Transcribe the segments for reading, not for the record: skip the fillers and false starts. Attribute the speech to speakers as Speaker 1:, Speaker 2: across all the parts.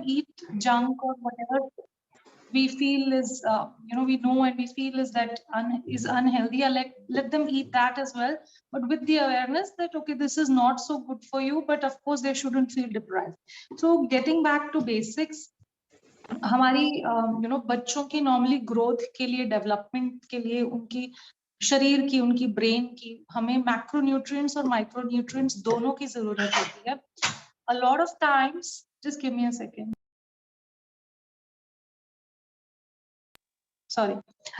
Speaker 1: eat junk or whatever we feel is, we know and we feel is that is unhealthy, let them eat that as well, but with the awareness that okay, this is not so good for you, but of course they shouldn't feel deprived. So getting back to basics, हमारी बच्चों की normally growth के लिए, development के लिए, उनकी शरीर की, उनकी ब्रेन की, हमें मैक्रोन्यूट्रिएंट्स और माइक्रोन्यूट्रिएंट्स दोनों की जरूरत होती है. A lot of times, just give me a second. Sorry.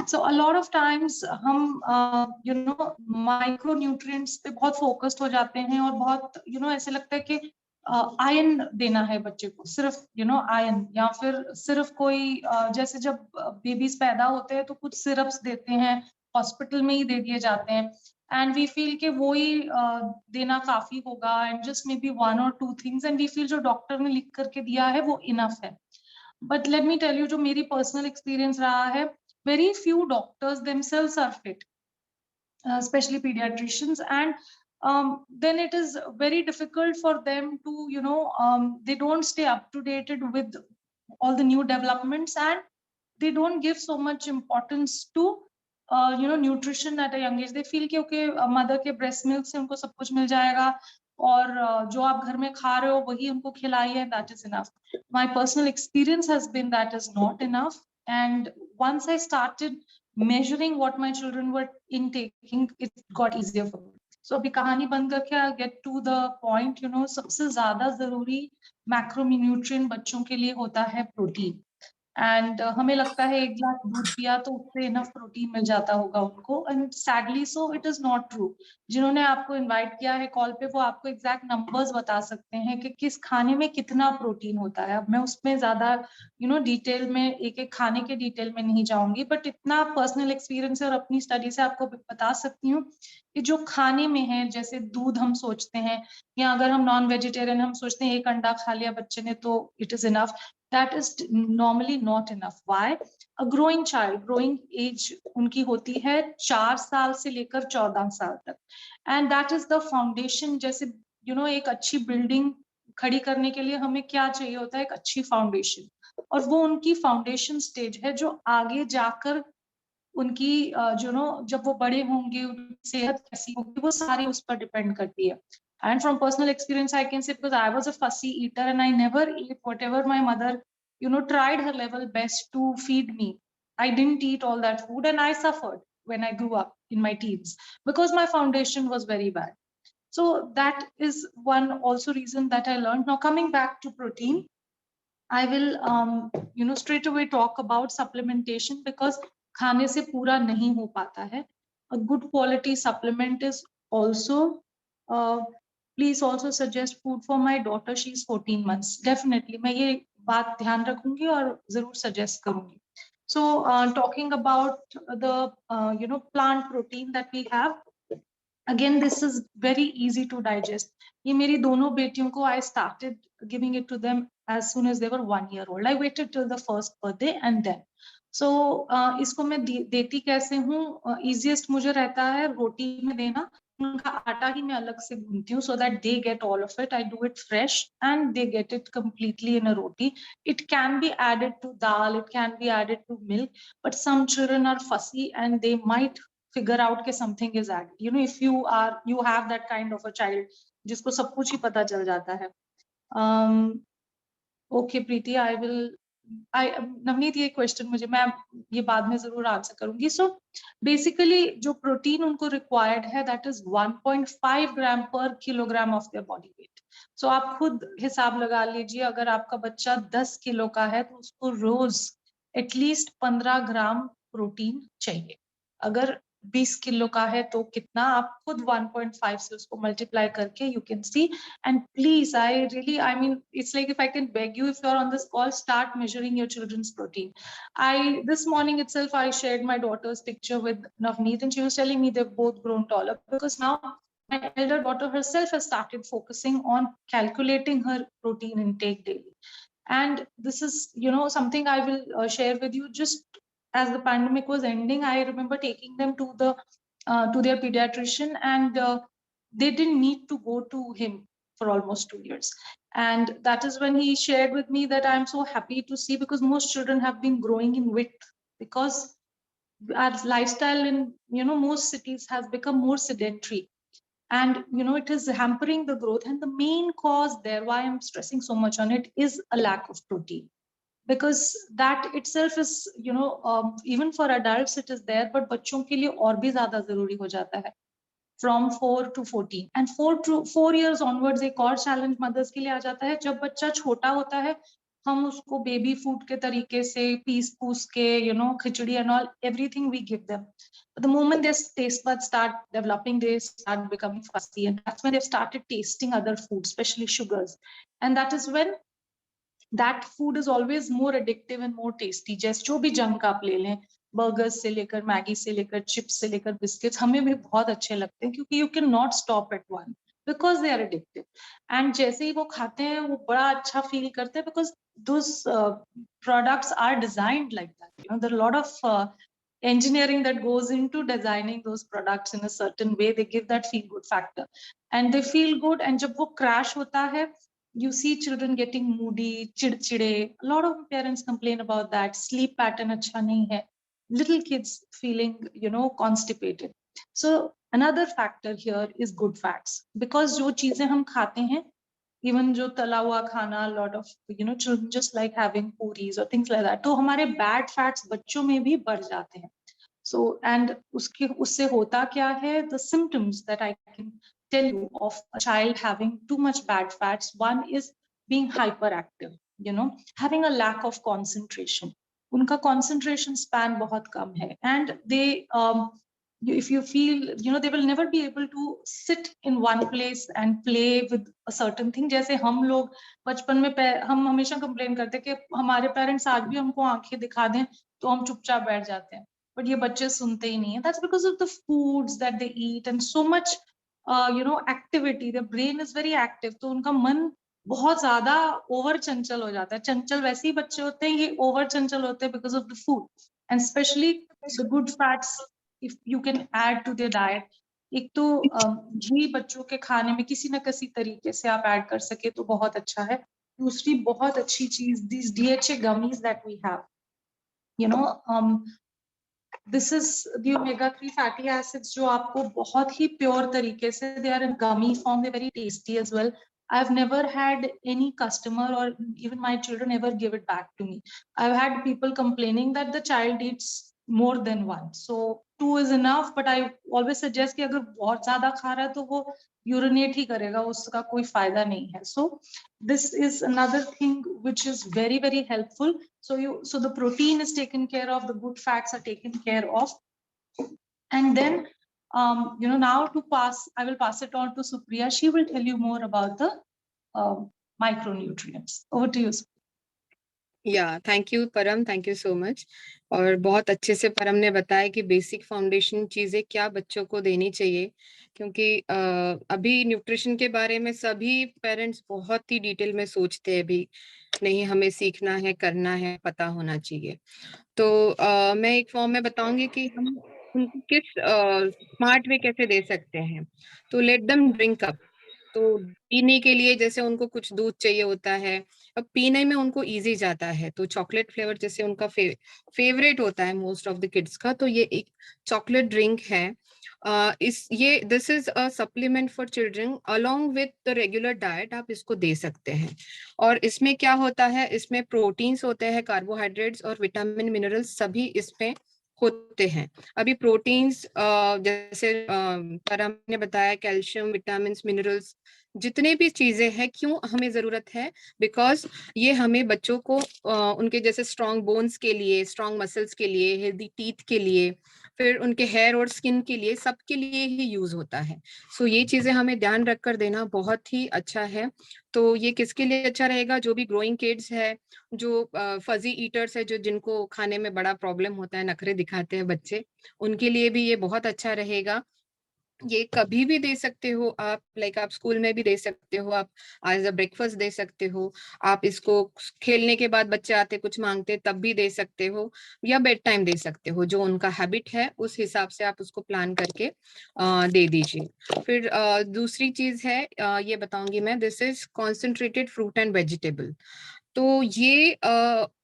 Speaker 1: So a lot of times हम माइक्रोन्यूट्रिएंट्स पे बहुत फोकस्ड हो जाते हैं और बहुत ऐसे लगता है कि आयरन देना है बच्चे को, सिर्फ आयरन, या फिर सिर्फ कोई जैसे जब बेबीज पैदा होते हैं तो कुछ सिरप्स देते हैं, हॉस्पिटल में ही दे दिए जाते हैं, एंड वी फील कि वो ही देना काफी होगा, and just maybe 1 or 2 things, and we feel जो डॉक्टर ने लिख करके दिया है वो इनफ है. But let me tell you, जो मेरी पर्सनल एक्सपीरियंस रहा है, very few doctors themselves are fit, especially pediatricians, and then it is very difficult for them to they don't stay up to date with all the new developments, and they don't give so much importance to nutrition at a young age. They feel कि okay, mother के breast milk से उनको सब कुछ मिल जाएगा, और जो आप घर में खा रहे हो वही उनको खिलाइए, that is enough. My personal experience has been that is not enough, and once I started measuring what my children were intaking, it got easier for me. So अभी कहानी बंद करके I get to the point. सबसे ज्यादा जरूरी macronutrient बच्चों के लिए होता है प्रोटीन, एंड हमें लगता है एक गिलास दूध पिया तो उससे इनफ प्रोटीन मिल जाता होगा उनको, and sadly so it is not true. जिन्होंने आपको इनवाइट किया है कॉल पे, वो आपको एग्जैक्ट नंबर्स बता सकते हैं कि किस खाने में कितना प्रोटीन होता है. अब मैं उसमें ज्यादा डिटेल में, एक एक खाने के डिटेल में नहीं जाऊंगी, बट इतना पर्सनल एक्सपीरियंस है और अपनी स्टडी से आपको बता सकती हूँ कि जो खाने में है, जैसे दूध हम सोचते हैं, या अगर हम नॉन वेजिटेरियन हम सोचते हैं एक अंडा खा लिया बच्चे ने तो it is enough. That is normally not enough. Why? A growing child, growing age उनकी होती है 4 साल से लेकर 14 साल तक, and that is the foundation. जैसे एक अच्छी बिल्डिंग खड़ी करने के लिए हमें क्या चाहिए होता है? एक अच्छी फाउंडेशन, और वो उनकी फाउंडेशन स्टेज है जो आगे जाकर उनकी जब वो बड़े होंगे, उनकी सेहत कैसी होगी, वो सारी उस पर डिपेंड करती है. And from personal experience, I can say, because I was a fussy eater and I never ate whatever my mother, tried her level best to feed me. I didn't eat all that food and I suffered when I grew up in my teens because my foundation was very bad. So that is one also reason that I learned. Now coming back to protein, I will, straight away talk about supplementation because खाने से पूरा नहीं हो पाता है. A good quality supplement is also, please also suggest food for my daughter. She is 14 months. Definitely, मैं ये बात ध्यान रखूंगी और जरूर suggest करूंगी. So talking about the plant protein that we have. Again, this is very easy to digest. ये मेरी दोनों बेटियों को I started giving it to them as soon as they were 1 year old. I waited till the first birthday and then. So इसको मैं देती कैसे हूँ? Easiest मुझे रहता है रोटी में देना. उनका आटा ही मैं अलग से गूंथती हूँ so that they get all of it. I do it fresh and they get it completely in a roti. It can be added to dal, it can be added to milk, but some children are fussy and they might figure out कि something is added. If you have that kind of a child जिसको सब कुछ ही पता चल जाता है. Okay, Preeti, Navneet, ये question मुझे, मैं ये बाद में जरूर आंसर करूंगी. सो बेसिकली जो प्रोटीन उनको रिक्वायर्ड है that is 1.5 gram per kilogram of their body weight. So आप खुद हिसाब लगा लीजिए, अगर आपका बच्चा 10 किलो का है तो उसको रोज एटलीस्ट 15 ग्राम प्रोटीन चाहिए. अगर 20 किलो का है तो कितना, आप खुद 1.5 से उसको मल्टीप्लाई करके you can see. And please, I mean, it's like if I can beg you, if you're on this call, start measuring your children's protein. This morning itself, I shared my daughter's picture with Navneet and she was telling me they've both grown taller because now my elder daughter herself has started focusing on calculating her protein intake daily. And this is, something I will share with you. Just as the pandemic was ending, I remember taking them to their pediatrician, and they didn't need to go to him for almost 2 years. And that is when he shared with me that I'm so happy to see, because most children have been growing in width, because our lifestyle in, you know, most cities has become more sedentary, and you know, it is hampering the growth. And the main cause there, why I'm stressing so much on it, is a lack of protein, because that itself is, you know, even for adults it is there, but बच्चों के लिए और भी ज्यादा जरूरी हो जाता है from 4 to 14, and 4 years onwards एक और challenge mothers के लिए आ जाता है, जब बच्चा छोटा होता है हम उसको बेबी फूड के तरीके से पीस पूस के, you know, khichdi and all, everything we give them. But the moment their taste buds start developing, they start becoming fussy, and that's when they've started tasting other foods, especially sugars. And that is when that food is always more addictive and more tasty. जैसे जो भी junk आप ले लें, burgers से लेकर Maggi से लेकर चिप्स से लेकर बिस्किट्स, हमें भी बहुत अच्छे लगते हैं, क्योंकि you can not stop at one, because they are addictive. And जैसे ही वो खाते हैं वो बड़ा अच्छा फील करते हैं, because those products are designed like that. You know, there are a lot of engineering that goes into designing those products in a certain way. They give that feel good factor, and they feel good. And जब वो crash होता है, you see children getting moody, chidchide. A lot of parents complain about that. Sleep pattern अच्छा नहीं है. Little kids feeling, you know, constipated. So another factor here is good fats, because जो चीजें हम खाते हैं, even जो तला हुआ खाना, lot of, you know, children just like having puris or things like that, तो हमारे bad fats बच्चों में भी बढ़ जाते हैं. So, and उससे होता क्या है, the symptoms that I can tell you of a child having too much bad fats, one is being hyperactive, you know, having a lack of concentration. उनका concentration span बहुत कम है, and they if you feel, you know, they will never be able to sit in one place and play with a certain thing. जैसे हम लोग बचपन में हम हमेशा कंप्लेन करते कि हमारे पेरेंट्स आज भी हमको आंखें दिखा दें तो हम चुपचाप बैठ जाते हैं, but ये बच्चे सुनते ही नहीं है. That's because of the foods that they eat and so much you know, activity. The brain is very active, तो उनका मन बहुत ज्यादा ओवर चंचल हो जाता है. चंचल वैसे ही बच्चे होते हैं, ये ओवर चंचल होते हैं because of the food, and especially the good fats if you can add to their diet. एक तो घी बच्चों के खाने में किसी न किसी तरीके से आप ऐड कर सके तो बहुत अच्छा है. दूसरी बहुत अच्छी चीज, these DHA gummies that we have, you know, this is the omega-3 fatty acids जो आपको बहुत ही प्योर तरीके से, they are in gummy form, they're very tasty as well. I've never had any customer or even my children ever give it back to me. I've had people complaining that the child eats more than one, so 2 is enough, but I always suggest कि अगर बहुत ज्यादा खा रहा है तो वो urinate ही करेगा, उसका कोई फायदा नहीं है. So this is another thing which is very very helpful. So the protein is taken care of, the good fats are taken care of, and then you know, now I will pass it on to Supriya. She will tell you more about the micronutrients. Over to you, Supriya.
Speaker 2: Thank you Param, thank you so much. और बहुत अच्छे से परम ने बताया कि basic foundation चीजें क्या बच्चों को देनी चाहिए, क्योंकि अभी न्यूट्रिशन के बारे में सभी पेरेंट्स बहुत ही डिटेल में सोचते हैं. अभी नहीं, हमें सीखना है, करना है, पता होना चाहिए. तो मैं एक फॉर्म में बताऊंगी कि हम उनको किस स्मार्ट वे कैसे दे सकते हैं. तो लेट देम ड्रिंक अप. तो पीने के लिए जैसे उनको कुछ दूध चाहिए होता है, अब पीने में उनको इजी जाता है, तो चॉकलेट फ्लेवर जैसे उनका फेवरेट होता है मोस्ट ऑफ द किड्स का, तो ये एक चॉकलेट ड्रिंक है. This is a supplement for children along with the regular diet. आप इसको दे सकते हैं. और इसमें क्या होता है, इसमें प्रोटीन्स होते हैं, कार्बोहाइड्रेट्स और विटामिन मिनरल्स सभी इसमें होते हैं. अभी प्रोटीन्स जैसे परम ने बताया, कैल्शियम, विटामिन, मिनरल्स, जितने भी चीजें हैं, क्यों हमें जरूरत है, बिकॉज ये हमें बच्चों को उनके जैसे स्ट्रॉन्ग बोन्स के लिए, स्ट्रॉन्ग मसल्स के लिए, हेल्दी टीथ के लिए, फिर उनके हेयर और स्किन के लिए, सबके लिए ही यूज होता है. सो ये चीजें हमें ध्यान रखकर देना बहुत ही अच्छा है. तो ये किसके लिए अच्छा रहेगा, जो भी ग्रोइंग किड्स है, जो फजी ईटर्स है, जो जिनको खाने में बड़ा प्रॉब्लम होता है, नखरे दिखाते हैं बच्चे, उनके लिए भी ये बहुत अच्छा रहेगा. ये कभी भी दे सकते हो आप, लाइक आप स्कूल में भी दे सकते हो, आप एज अ ब्रेकफास्ट दे सकते हो, आप इसको खेलने के बाद बच्चे आते कुछ मांगते तब भी दे सकते हो, या बेड टाइम दे सकते हो, जो उनका हैबिट है उस हिसाब से आप उसको प्लान करके दे दीजिए। फिर दूसरी चीज है, ये बताऊंगी मैं, this is concentrated fruit and vegetable. तो ये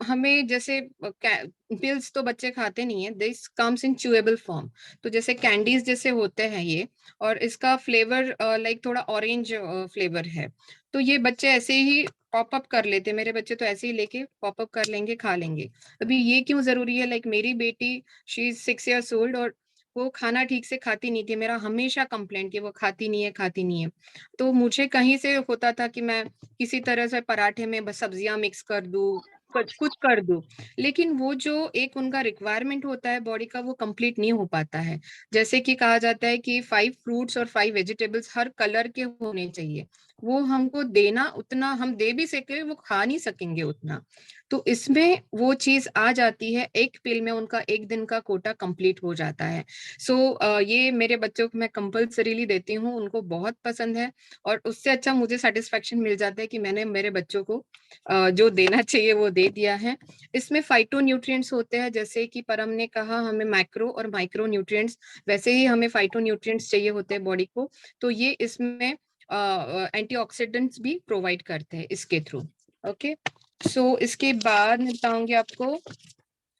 Speaker 2: हमें जैसे पिल्स तो बच्चे खाते नहीं है, this comes in chewable form. तो जैसे कैंडीज जैसे होते हैं ये, और इसका फ्लेवर लाइक थोड़ा ऑरेंज फ्लेवर है। तो ये बच्चे ऐसे ही पॉप अप कर लेते, मेरे बच्चे तो ऐसे ही लेके पॉप अप कर लेंगे, खा लेंगे। अभी ये क्यों जरूरी है, लाइक मेरी बेटी, शी इज 6 years old, और वो खाना ठीक से खाती नहीं थी, मेरा हमेशा कंप्लेंट कि वो खाती नहीं है, खाती नहीं है। तो मुझे कहीं से होता था कि मैं किसी तरह से पराठे में बस सब्जियां मिक्स कर दूं, कुछ कुछ कर दूं, लेकिन वो जो एक उनका रिक्वायरमेंट होता है बॉडी का, वो कंप्लीट नहीं हो पाता है। जैसे कि कहा जाता है कि 5 फ्रूट्स और 5 वेजिटेबल्स हर कलर के होने चाहिए, वो हमको देना उतना, हम दे भी सके वो खा नहीं सकेंगे उतना। तो इसमें वो चीज आ जाती है, एक पिल में उनका एक दिन का कोटा कंप्लीट हो जाता है। सो ये मेरे बच्चों को मैं कंपल्सरीली देती हूँ, उनको बहुत पसंद है, और उससे अच्छा मुझे सेटिस्फेक्शन मिल जाता है कि मैंने मेरे बच्चों को जो देना चाहिए वो दे दिया है। इसमें फाइटो न्यूट्रिएंट्स होते हैं, जैसे कि परम ने कहा हमें मैक्रो और माइक्रो न्यूट्रिएंट्स, वैसे ही हमें फाइटो न्यूट्रिएंट्स चाहिए होते हैं बॉडी को। तो ये इसमें एंटीऑक्सीडेंट्स भी प्रोवाइड करते हैं इसके थ्रू। ओके, सो इसके बाद मैं बताऊंगी आपको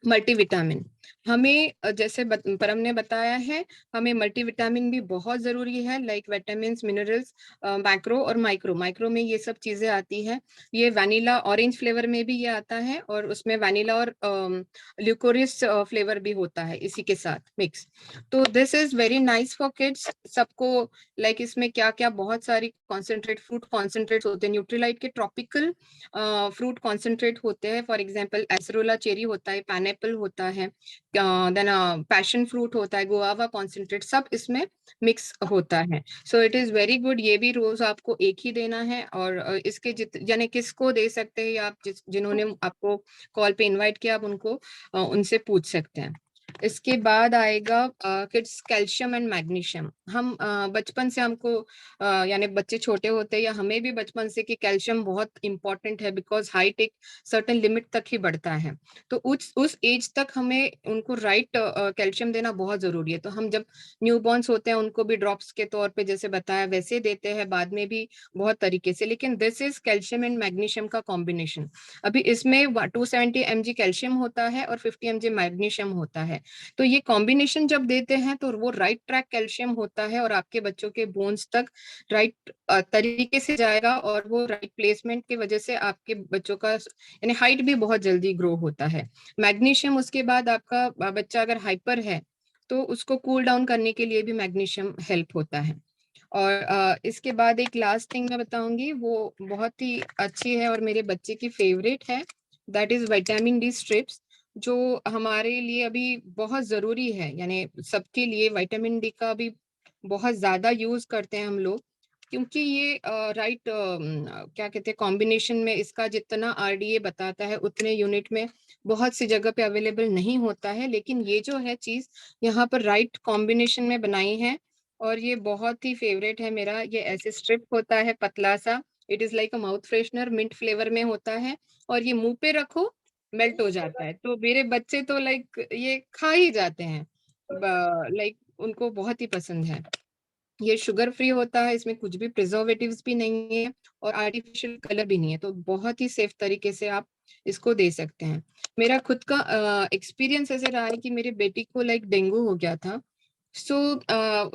Speaker 2: मल्टीविटामिन। हमें जैसे परम ने बताया है, हमें मल्टीविटामिन भी बहुत जरूरी है, लाइक विटामिन मिनरल्स, मैक्रो और माइक्रो। माइक्रो में ये सब चीजें आती है, ये वैनिला ऑरेंज फ्लेवर में भी ये आता है, और उसमें वैनिला और ल्यूकोरियस फ्लेवर भी होता है इसी के साथ मिक्स। तो this is very nice for kids सबको। लाइक इसमें क्या क्या बहुत सारी कॉन्सेंट्रेट फ्रूट कॉन्सेंट्रेट होते हैं, न्यूट्रीलाइट के ट्रॉपिकल फ्रूट कॉन्सेंट्रेट होते हैं, फॉर एग्जाम्पल एसरोला चेरी होता है, पाइनएप्पल होता है, देन पैशन फ्रूट होता है, गुआवा कॉन्सेंट्रेट, सब इसमें मिक्स होता है। So it is very good. ये भी रोज आपको एक ही देना है, और इसके यानी किसको दे सकते हैं आप, जिन्होंने आपको कॉल पे इनवाइट किया, आप उनको उनसे पूछ सकते हैं। इसके बाद आएगा किड्स कैल्शियम एंड मैग्नीशियम। हम बचपन से हमको यानी बच्चे छोटे होते हैं या हमें भी बचपन से कि कैल्शियम बहुत इंपॉर्टेंट है, बिकॉज हाइट एक सर्टेन लिमिट तक ही बढ़ता है। तो उस एज तक हमें उनको राइट कैल्शियम देना बहुत जरूरी है। तो हम जब न्यूबॉर्न्स होते हैं उनको भी ड्रॉप्स के तौर पे जैसे बताया वैसे देते हैं, बाद में भी बहुत तरीके से, लेकिन this is calcium and magnesium का कॉम्बिनेशन। अभी इसमें 270 mg कैल्शियम होता है और 50 mg मैग्नीशियम होता है। तो ये कॉम्बिनेशन जब देते हैं तो वो राइट ट्रैक कैल्शियम होता है, और आपके बच्चों के बोन्स तक राइट तरीके से जाएगा, और वो राइट प्लेसमेंट की वजह से आपके बच्चों का यानी हाइट भी बहुत जल्दी ग्रो होता है। मैग्नीशियम उसके बाद आपका बच्चा अगर हाइपर है तो उसको कूल डाउन करने के लिए भी मैग्नीशियम हेल्प होता है। और इसके बाद एक लास्ट थिंग मैं बताऊंगी, वो बहुत ही अच्छी है और मेरे बच्चे की फेवरेट है, that is vitamin D strips, जो हमारे लिए अभी बहुत जरूरी है। यानी सबके लिए विटामिन डी का भी बहुत ज्यादा यूज करते हैं हम लोग, क्योंकि ये राइट क्या कहते हैं कॉम्बिनेशन में इसका जितना आरडीए बताता है उतने यूनिट में बहुत सी जगह पे अवेलेबल नहीं होता है, लेकिन ये जो है चीज यहाँ पर राइट कॉम्बिनेशन में बनाई है, और ये बहुत ही फेवरेट है मेरा। ये ऐसे स्ट्रिप होता है पतला सा, it is like a mouth freshener, mint flavour में होता है, और ये मुंह पे रखो मेल्ट हो जाता है। तो मेरे बच्चे तो लाइक ये खा ही जाते हैं, लाइक उनको बहुत ही पसंद है। ये शुगर फ्री होता है, इसमें कुछ भी प्रिजर्वेटिव्स भी नहीं है और आर्टिफिशियल कलर भी नहीं है, तो बहुत ही सेफ तरीके से आप इसको दे सकते हैं। मेरा खुद का एक्सपीरियंस ऐसे रहा है कि मेरी बेटी को लाइक डेंगू हो गया था। सो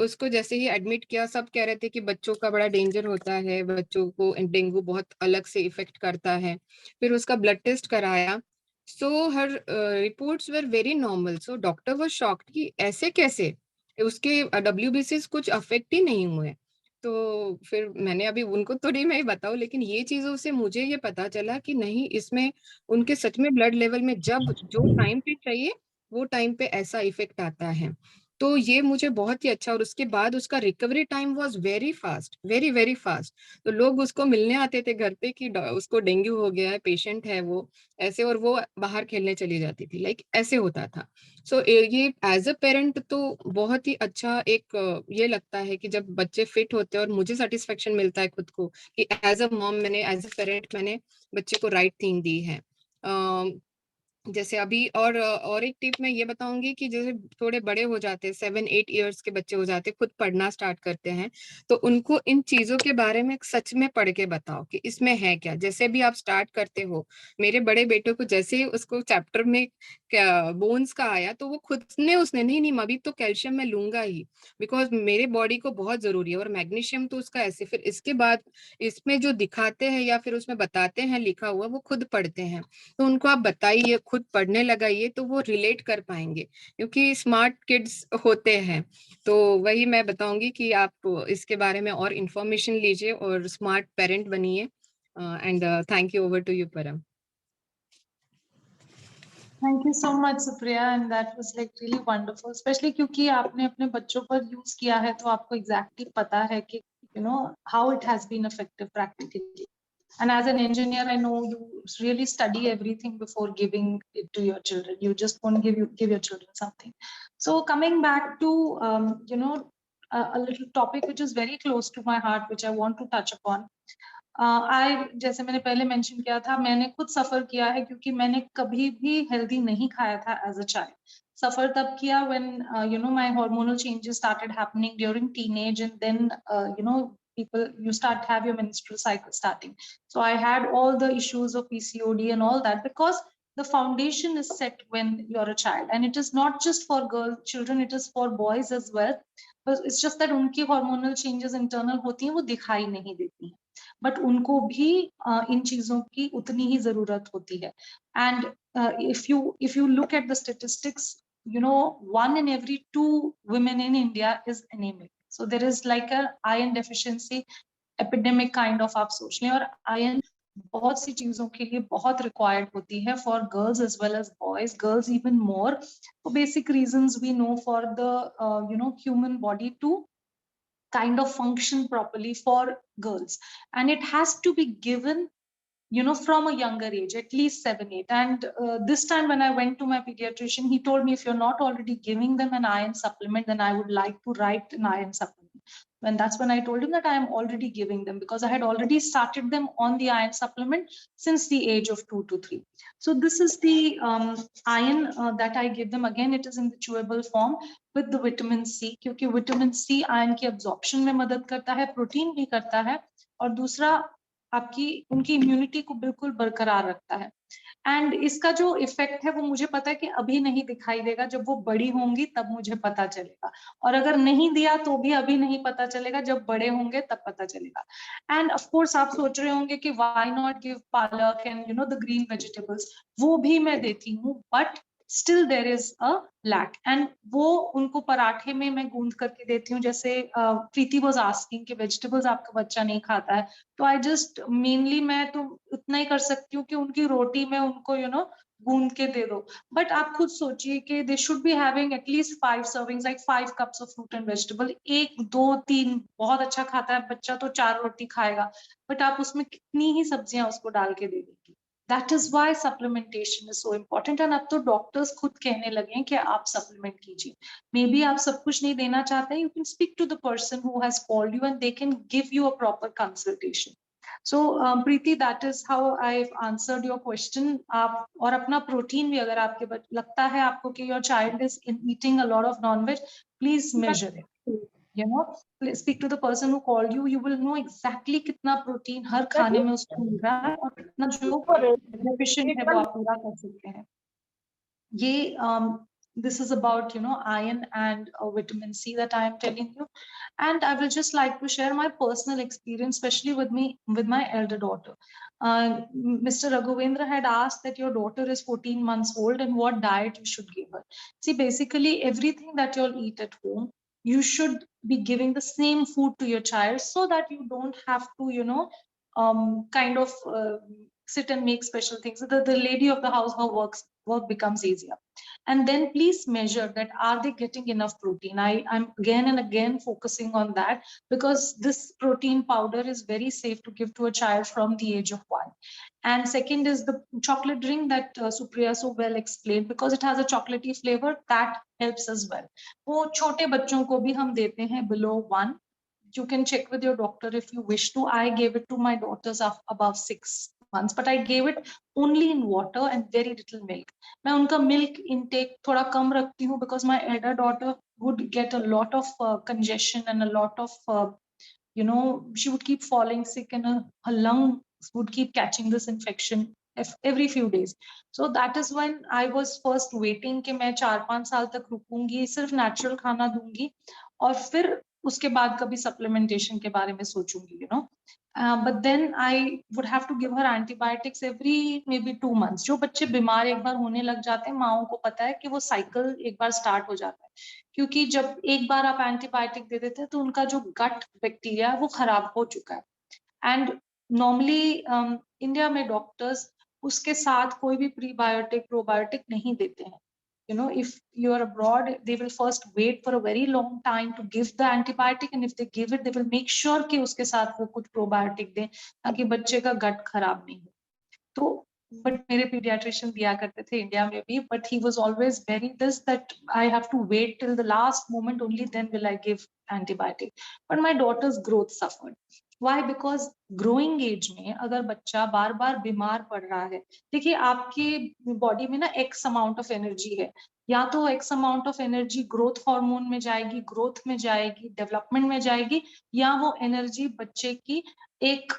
Speaker 2: उसको जैसे ही एडमिट किया, सब कह रहे थे कि बच्चों का बड़ा डेंजर होता है, बच्चों को डेंगू बहुत अलग से इफेक्ट करता है। फिर उसका ब्लड टेस्ट कराया, so her reports were very normal. So doctor was shocked कि ऐसे कैसे, उसके WBCs कुछ अफेक्ट ही नहीं हुए। तो फिर मैंने अभी उनको तो नहीं मैं बताऊं, लेकिन ये चीजों से मुझे ये पता चला कि नहीं, इसमें उनके सच में ब्लड लेवल में जब जो टाइम पे चाहिए वो टाइम पे ऐसा इफेक्ट आता है। तो ये मुझे बहुत ही अच्छा, और उसके बाद उसका recovery time was very fast, very very fast. तो लोग उसको मिलने आते थे घर पे कि उसको डेंगू हो गया है, पेशेंट है वो ऐसे, और वो बाहर खेलने चली जाती थी, लाइक ऐसे होता था। सो ये एज अ पेरेंट तो बहुत ही अच्छा एक ये लगता है कि जब बच्चे फिट होते हैं, और मुझे सेटिस्फेक्शन मिलता है खुद को कि एज अ मॉम मैंने, एज अ पेरेंट मैंने बच्चे को राइट थिंग दी है। जैसे अभी और एक टिप मैं ये बताऊंगी कि जैसे थोड़े बड़े हो जाते हैं, 7-8 इयर्स के बच्चे हो जाते हैं, खुद पढ़ना स्टार्ट करते हैं, तो उनको इन चीजों के बारे में सच में पढ़ के बताओ कि इसमें है क्या। जैसे भी आप स्टार्ट करते हो, मेरे बड़े बेटे को जैसे ही उसको चैप्टर में बोन्स का आया, तो वो खुद ने उसने नहीं नहीं अभी तो कैल्शियम मैं लूंगा ही, बिकॉज मेरे बॉडी को बहुत जरूरी है, और मैग्नीशियम तो उसका ऐसे। फिर इसके बाद इसमें जो दिखाते हैं या फिर उसमें बताते हैं लिखा हुआ, वो खुद पढ़ते हैं। तो उनको आप बताइए, खुद पढ़ने लगाइए, तो वो रिलेट कर पाएंगे, क्योंकि स्मार्ट किड्स होते हैं। तो वही मैं बताऊंगी कि आप इसके बारे में और इंफॉर्मेशन लीजिए और स्मार्ट पेरेंट बनिए। And thank you, over to you Param.
Speaker 1: Thank you so much Supriya, and that was like really wonderful, specially क्योंकि आपने अपने बच्चों पर यूज किया है, तो आपको एग्जैक्टली पता है कि you know how it has been effective practically. And as an engineer, I know you really study everything before giving it to your children. You just won't give your children something. So coming back to a little topic which is very close to my heart, which I want to touch upon. आई जैसे मैंने पहले mention किया था, मैंने खुद सफर किया है क्योंकि मैंने कभी भी हेल्दी नहीं खाया था एज अ चाइल्ड. सफर तब किया when my hormonal changes started happening during teenage, and then people, you start have your menstrual cycle starting. So I had all the issues of PCOD and all that, because the foundation is set when you're a child, and it is not just for children, it is for boys as well. But it's just that उनकी hormonal changes internal होती हैं, वो दिखाई नहीं देती हैं, but उनको भी इन चीजों की उतनी ही जरूरत होती है. And if you look at the statistics, 1 in every 2 women in India is anemic. So there is like a iron deficiency epidemic kind of, आप सोच लें. और iron बहुत सी चीजों के लिए बहुत रिक्वायर्ड होती है for girls as well as boys, girls even more, for basic reasons we know, for the human body to kind of function properly for girls. And it has to be given from a younger age, at least 7-8. And this time when I went to my pediatrician, he told me, if you're not already giving them an iron supplement, then I would like to write an iron supplement. And that's when I told him that I am already giving them, because I had already started them on the iron supplement since the age of 2 to 3. So this is the iron that I give them. Again, it is in the chewable form with the vitamin C, क्योंकि vitamin C iron की absorption में मदद करता है, protein भी करता है, और दूसरा आपकी उनकी इम्यूनिटी को बिल्कुल बरकरार रखता है. एंड इसका जो इफेक्ट है वो मुझे पता है कि अभी नहीं दिखाई देगा, जब वो बड़ी होंगी तब मुझे पता चलेगा, और अगर नहीं दिया तो भी अभी नहीं पता चलेगा, जब बड़े होंगे तब पता चलेगा. एंड ऑफ कोर्स आप सोच रहे होंगे कि why not give palak and the green vegetables. वो भी मैं देती हूँ, but still there is a lack. And वो उनको पराठे में मैं गूंद करके देती हूँ. जैसे प्रीति वाज आस्किंग कि वेजिटेबल्स आपका बच्चा नहीं खाता है, तो आई जस्ट मेनली मैं तो उतना ही कर सकती हूँ कि उनकी रोटी में उनको गूंद के दे दो. बट आप खुद सोचिए कि they should be having at least 5 servings, like 5 cups of fruit and vegetable. 1 2 3 बहुत अच्छा खाता है बच्चा तो 4 रोटी खाएगा, बट आप उसमें कितनी ही सब्जियां उसको डाल के दे देंगी. That is why supplementation is so important. And अब तो डॉक्टर्स खुद कहने लगे हैं कि आप सप्लीमेंट कीजिए. मे बी आप सब कुछ नहीं देना चाहते, you can speak to the person who has called you and they can give you a proper consultation. So Preeti, that is how I've answered your question. आप और अपना प्रोटीन भी, अगर आपके लगता है आपको कि your child is eating a lot of non-veg, please measure it. Please speak to the person who called you. You will know exactly कितना प्रोटीन हर खाने में उसको मिल रहा है, और कितना जो deficient है वो आप पूरा कर सकते हैं. ये this is about iron and vitamin C that I am telling you. And I will just like to share my personal experience, especially with my elder daughter. Mr. Raghavendra had asked that your daughter is 14 months old and what diet you should give her. See, basically everything that you'll eat at home, you should be giving the same food to your child, so that you don't have to kind of sit and make special things. The lady of the house, her work becomes easier. And then please measure that are they getting enough protein. I'm again and again focusing on that, because this protein powder is very safe to give to a child from the age of 1. And second is the chocolate drink that Supriya so well explained, because it has a chocolatey flavor that helps as well. वो छोटे बच्चों को भी हम देते हैं below 1. You can check with your doctor if you wish to. I gave it to my daughters above 6 months, but I gave it only in water and very little milk. मैं उनका milk intake थोड़ा कम रखती हूँ, because my elder daughter would get a lot of congestion and a lot of she would keep falling sick, and her lungs would keep catching this infection every few days. So that is when I was first waiting कि मैं 4-5 साल तक रुकूंगी, सिर्फ natural खाना दूंगी, और फिर उसके बाद कभी supplementation के बारे में सोचूंगी, but then I would have to give her antibiotics every maybe 2 months. जो बच्चे बीमार एक बार होने लग जाते हैं, माओं को पता है कि वो cycle एक बार start हो जाता है, क्योंकि जब एक बार आप एंटीबायोटिक दे देते हैं तो उनका जो गट बैक्टीरिया है वो खराब हो चुका है. एंड नॉर्मली इंडिया में डॉक्टर्स उसके साथ कोई भी प्रीबायोटिक प्रोबायोटिक नहीं देते हैं. If you are abroad, they will first wait for a very long time to give the antibiotic, and if they give it, they will make sure कि उसके साथ वो कुछ प्रोबायोटिक दें ताकि बच्चे का गट खराब नहीं हो. तो बट मेरे पीडियाट्रिशियन दिया करते थे इंडिया में भी, but he was always very this that I have to wait till the last moment, only then will I give antibiotic. But my daughter's growth suffered. Why? Because growing age में अगर बच्चा बार बार बीमार पड़ रहा है, देखिए आपके बॉडी में ना एक्स अमाउंट ऑफ एनर्जी है, या तो x amount of energy growth hormone में जाएगी, ग्रोथ में जाएगी, डेवलपमेंट में जाएगी, या वो एनर्जी बच्चे की एक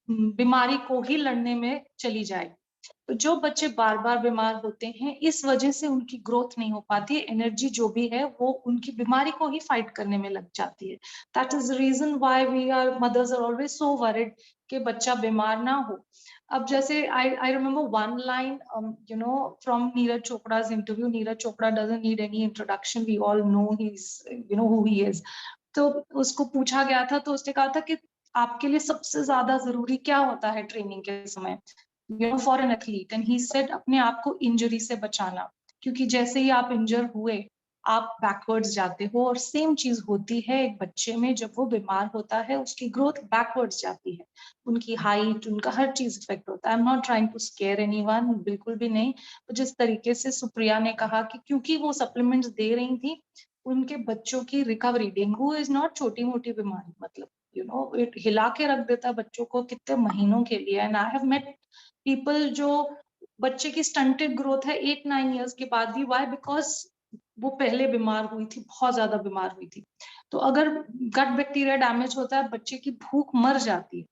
Speaker 1: बीमारी को ही लड़ने में चली जाएगी. तो जो बच्चे बार बार बीमार होते हैं, इस वजह से उनकी ग्रोथ नहीं हो पाती, एनर्जी जो भी है वो उनकी बीमारी को ही फाइट करने में लग जाती है. That is the reason why we are mothers are always so worried कि बच्चा बीमार ना हो. अब जैसे I remember one line from Neeraj Chopra's interview. Neeraj Chopra doesn't need any introduction, we all know he's who he is. तो उसको पूछा गया था, तो उसने कहा था कि आपके लिए सबसे ज्यादा जरूरी क्या होता है ट्रेनिंग के समय, for an athlete. And he said अपने आप को इंजरी से बचाना, क्योंकि जैसे ही आप इंजर हुए आप बैकवर्ड्स जाते हो, और सेम चीज होती है एक बच्चे में. जब वो बीमार होता है उसकी ग्रोथ बैकवर्ड्स जाती है, उनकी हाइट, उनका हर चीज इफेक्ट होता है. I am not trying to scare anyone, बिल्कुल भी नहीं. तो जिस तरीके से सुप्रिया ने कहा कि क्योंकि वो सप्लीमेंट्स दे रही थी, उनके बच्चों की रिकवरी, डेंगू इज नॉट छोटी मोटी बीमारी, मतलब हिला के रख देता बच्चों को कितने महीनों के लिए. And I have met people जो बच्चे की स्टंटेड ग्रोथ है 8-9 इयर्स के बाद भी. व्हाई? बिकॉज वो पहले बीमार हुई थी, बहुत ज्यादा बीमार हुई थी. तो अगर गट बैक्टीरिया डैमेज होता है, बच्चे की भूख मर जाती है.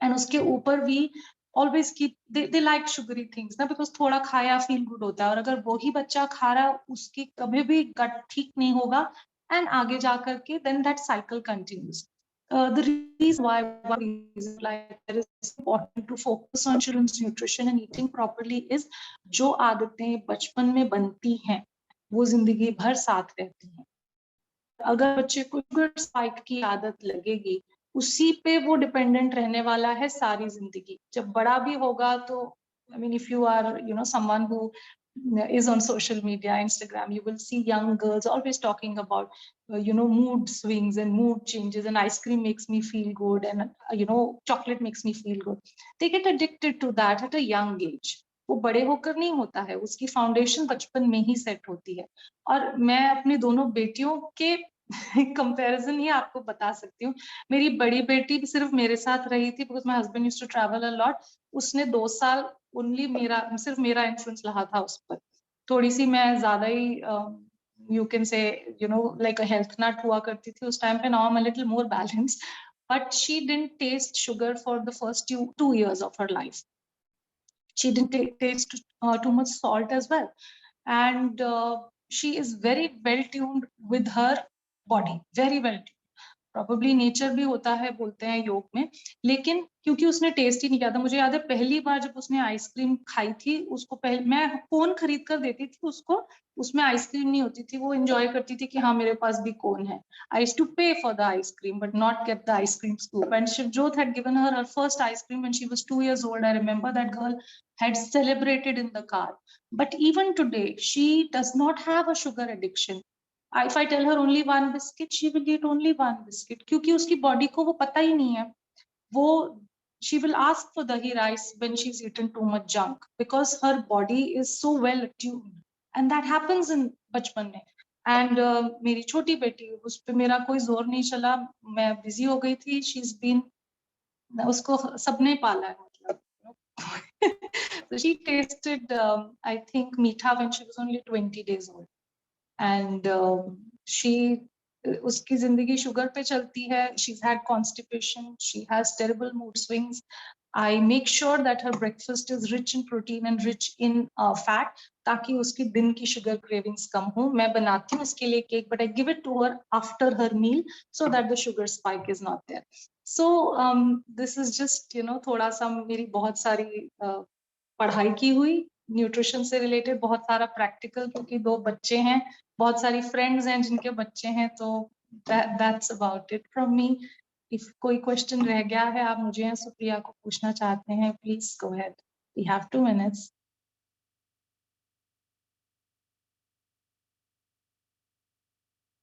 Speaker 1: एंड उसके ऊपर भी always keep they like sugary things ना, बिकॉज थोड़ा खाया फील गुड होता है. और अगर वही बच्चा खा रहा है, उसकी कभी भी गट ठीक नहीं होगा, एंड आगे जाकर के then that cycle continues. The reason why it is important to focus on children's nutrition and eating properly is जो आदतें बचपन में बनती हैं वो जिंदगी भर साथ रहती हैं. अगर बच्चे को शुगर स्पाइक की आदत लगेगी, उसी पे वो डिपेंडेंट रहने वाला है सारी जिंदगी. जब बड़ा भी होगा तो I mean, if you are someone who is on social media, Instagram, you will see young girls always talking about mood swings and mood changes, and ice cream makes me feel good, and chocolate makes me feel good. They get addicted to that at a young age. वो बड़े होकर नहीं होता है, उसकी foundation बचपन में ही set होती है. और मैं अपनी दोनों बेटियों के कंपैरिजन ही आपको बता सकती हूँ. मेरी बड़ी बेटी भी सिर्फ मेरे साथ रही थी, because my husband used to travel a lot. उसने 2 साल ओनली सिर्फ मेरा इन्फ्लुएंस रहा था उस पर. थोड़ी सी मैं ज्यादा ही you can say like a health nut हुआ करती थी उस टाइम पे. Now I am a little more balanced, but she didn't test sugar for the first 2 years of her life. She didn't taste too much salt as well, and she is very well tuned with her body, very well tuned. probably nature भी होता है बोलते हैं योग में, लेकिन क्योंकि उसने टेस्ट ही नहीं किया था। मुझे याद है पहली बार जब उसने आइसक्रीम खाई थी, उसको पहले मैं कोन खरीद कर देती थी उसको, उसमें आइसक्रीम नहीं होती थी, वो एंजॉय करती थी कि हाँ मेरे पास भी कोन है। I used to pay for the ice cream but not get the ice cream scoop. And Shivjot had given her her first ice cream when she was 2 years old. I remember that girl had celebrated in the car. But even today, she does not have a sugar addiction. If I tell her only one biscuit, she will eat only one biscuit. क्योंकि उसकी body को वो पता ही नहीं है. वो she will ask for dahi rice when she's eaten too much junk because her body is so well attuned. And that happens in बचपन में. एंड मेरी छोटी बेटी, उस पे मेरा कोई जोर नहीं चला, मैं बिजी हो गई थी। she's been, उसको सबने पाला है मतलब। so she tasted I think मीठा when she was only 20 days old. And she उसकी जिंदगी शुगर पे चलती है। she's had constipation, she has terrible mood swings. I make sure that her breakfast is rich in protein and rich in fat, ताकि उसकी दिन की sugar cravings कम हो। मैं बनाती हूँ उसके लिए cake, but I give it to her after her meal so that the sugar spike is not there. So this is just थोड़ा सा मेरी बहुत सारी पढ़ाई की हुई न्यूट्रिशन से रिलेटेड, बहुत सारा प्रैक्टिकल, क्योंकि 2 बच्चे हैं, बहुत सारी फ्रेंड्स हैं जिनके बच्चे हैं, तो that's about it from me. If कोई क्वेश्चन रह गया है, आप मुझे या सुप्रिया को पूछना चाहते हैं, please go ahead, we have 2 minutes.